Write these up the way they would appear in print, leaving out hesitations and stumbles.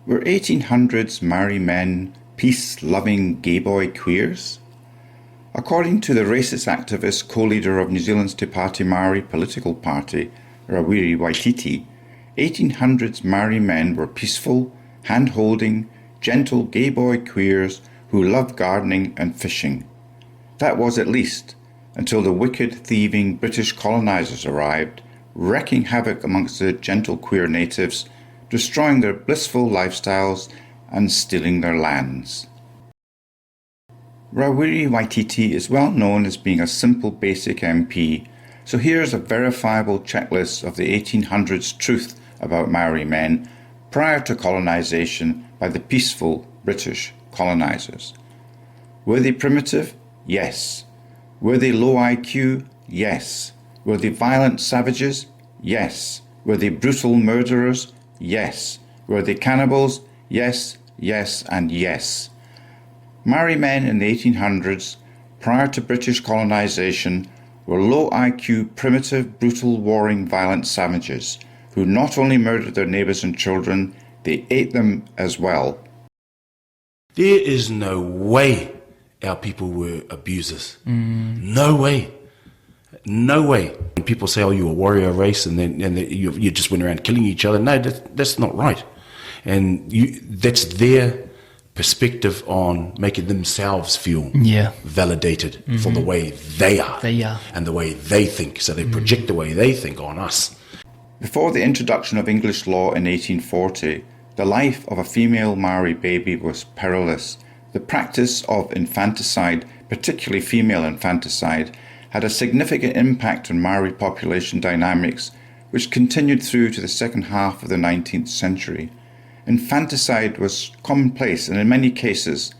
Were 1800s Māori men peace-loving gay boy queers? According to the racist activist co-leader of New Zealand's Te Pāti Māori political party, Rawiri Waititi, 1800s Māori men were peaceful, hand-holding, gentle gay boy queers who loved gardening and fishing. That was at least until the wicked, thieving British colonisers arrived, wreaking havoc amongst the gentle queer natives, destroying their blissful lifestyles and stealing their lands. Rawiri Waititi is well known as being a simple basic MP, so here's a verifiable checklist of the 1800s truth about Māori men prior to colonisation by the peaceful British colonisers. Were they primitive? Yes. Were they low IQ? Yes. Were they violent savages? Yes. Were they brutal murderers? Yes. Were they cannibals? Yes, yes, and yes. Māori men in the 1800s, prior to British colonisation, were low IQ, primitive, brutal, warring, violent savages who not only murdered their neighbours and children, they ate them as well. There is no way our people were abusers. No way. No way. When people say, oh, you're a warrior race and then you just went around killing each other. No, that's not right. And that's their perspective on making themselves feel validated for the way they are. And the way they think. So they project the way they think on us. Before the introduction of English law in 1840, the life of a female Māori baby was perilous. The practice of infanticide, particularly female infanticide, had a significant impact on Māori population dynamics, which continued through to the second half of the 19th century. Infanticide was commonplace and in many cases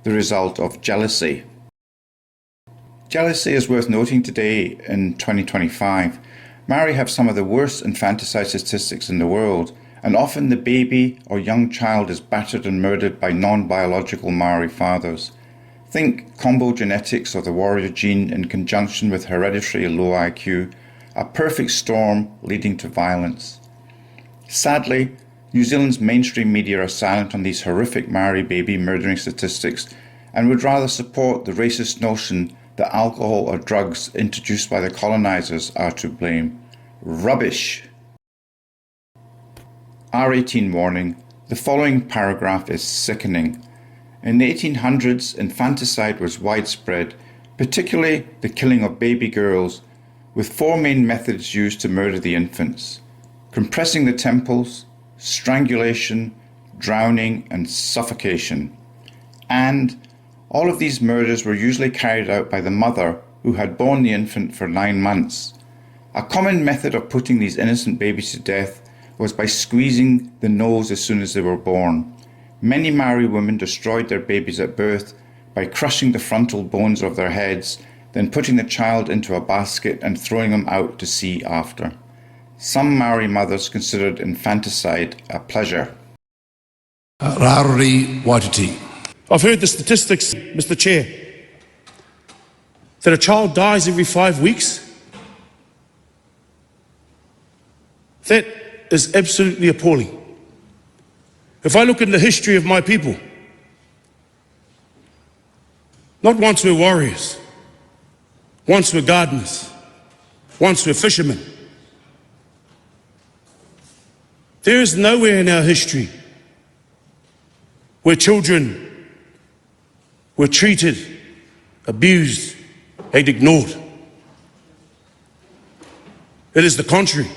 the result of jealousy. Jealousy is worth noting today in 2025. Māori have some of the worst infanticide statistics in the world, and often the baby or young child is battered and murdered by non-biological Māori fathers. Think combo genetics of the warrior gene in conjunction with hereditary low IQ, a perfect storm leading to violence. Sadly, New Zealand's mainstream media are silent on these horrific Māori baby murdering statistics and would rather support the racist notion that alcohol or drugs introduced by the colonisers are to blame. Rubbish! R18 warning. The following paragraph is sickening. In the 1800s, infanticide was widespread, particularly the killing of baby girls, with four main methods used to murder the infants: compressing the temples, strangulation, drowning, and suffocation. And all of these murders were usually carried out by the mother who had borne the infant for 9 months. A common method of putting these innocent babies to death was by squeezing the nose as soon as they were born. Many Māori women destroyed their babies at birth by crushing the frontal bones of their heads, then putting the child into a basket and throwing them out to sea after. Some Māori mothers considered infanticide a pleasure. Rawiri Waititi. I've heard the statistics, Mr. Chair, that a child dies every 5 weeks. That is absolutely appalling. If I look in the history of my people, not once were warriors, once were gardeners, once were fishermen. There is nowhere in our history where children were treated, abused, and ignored. It is the contrary.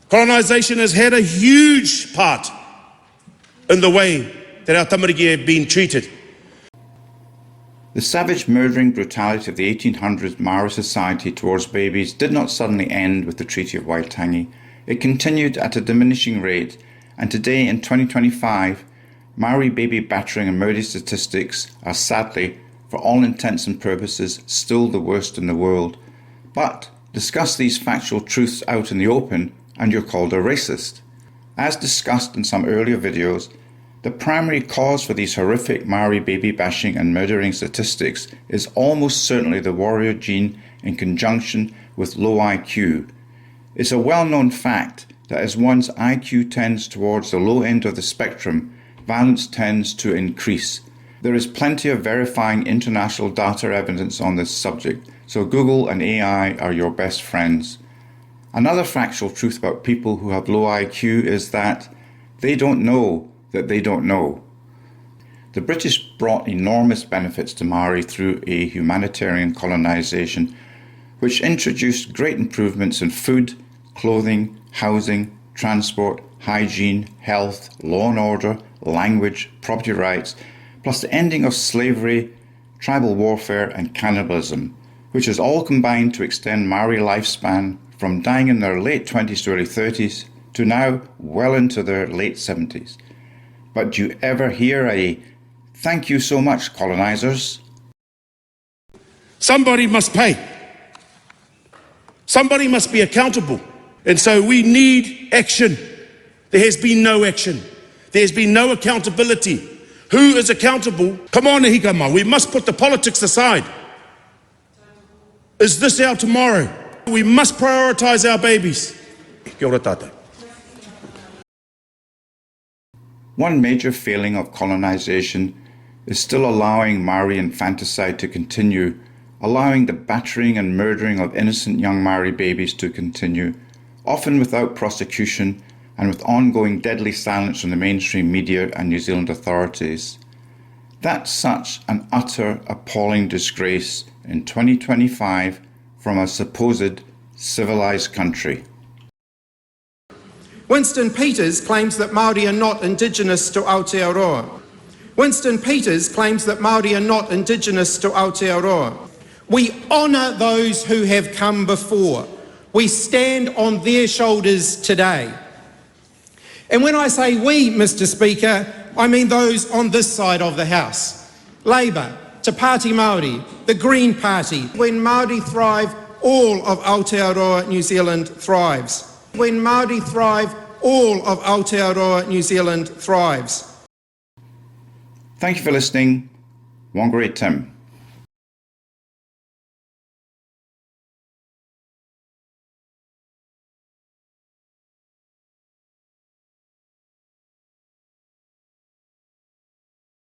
Colonisation has had a huge part in the way that our tamariki have been treated. The savage murdering brutality of the 1800s Māori society towards babies did not suddenly end with the Treaty of Waitangi. It continued at a diminishing rate, and today in 2025, Māori baby battering and murder statistics are sadly, for all intents and purposes, still the worst in the world. But discuss these factual truths out in the open and you're called a racist. As discussed in some earlier videos, the primary cause for these horrific Māori baby bashing and murdering statistics is almost certainly the warrior gene in conjunction with low IQ. It's a well-known fact that as one's IQ tends towards the low end of the spectrum, violence tends to increase. There is plenty of verifying international data evidence on this subject, so Google and AI are your best friends. Another factual truth about people who have low IQ is that they don't know that they don't know. The British brought enormous benefits to Māori through a humanitarian colonisation, which introduced great improvements in food, clothing, housing, transport, hygiene, health, law and order, language, property rights, plus the ending of slavery, tribal warfare and cannibalism, which has all combined to extend Māori lifespan from dying in their late 20s to early 30s to now well into their late 70s. But do you ever hear a "thank you so much, colonisers"? Somebody must pay. Somebody must be accountable. And so we need action. There has been no action. There has been no accountability. Who is accountable? Come on, Hikama, we must put the politics aside. Is this our tomorrow? We must prioritise our babies. Kia ora tātou. One major failing of colonisation is still allowing Māori infanticide to continue, allowing the battering and murdering of innocent young Māori babies to continue, often without prosecution and with ongoing deadly silence from the mainstream media and New Zealand authorities. That's such an utter, appalling disgrace in 2025 from a supposed civilised country. Winston Peters claims that Māori are not indigenous to Aotearoa. Winston Peters claims that Māori are not indigenous to Aotearoa. We honour those who have come before. We stand on their shoulders today. And when I say we, Mr. Speaker, I mean those on this side of the House. Labour, Te Pāti Māori, the Green Party. When Māori thrive, all of Aotearoa New Zealand thrives. When Māori thrive, all of Aotearoa New Zealand thrives. Thank you for listening. WhangāreiTim.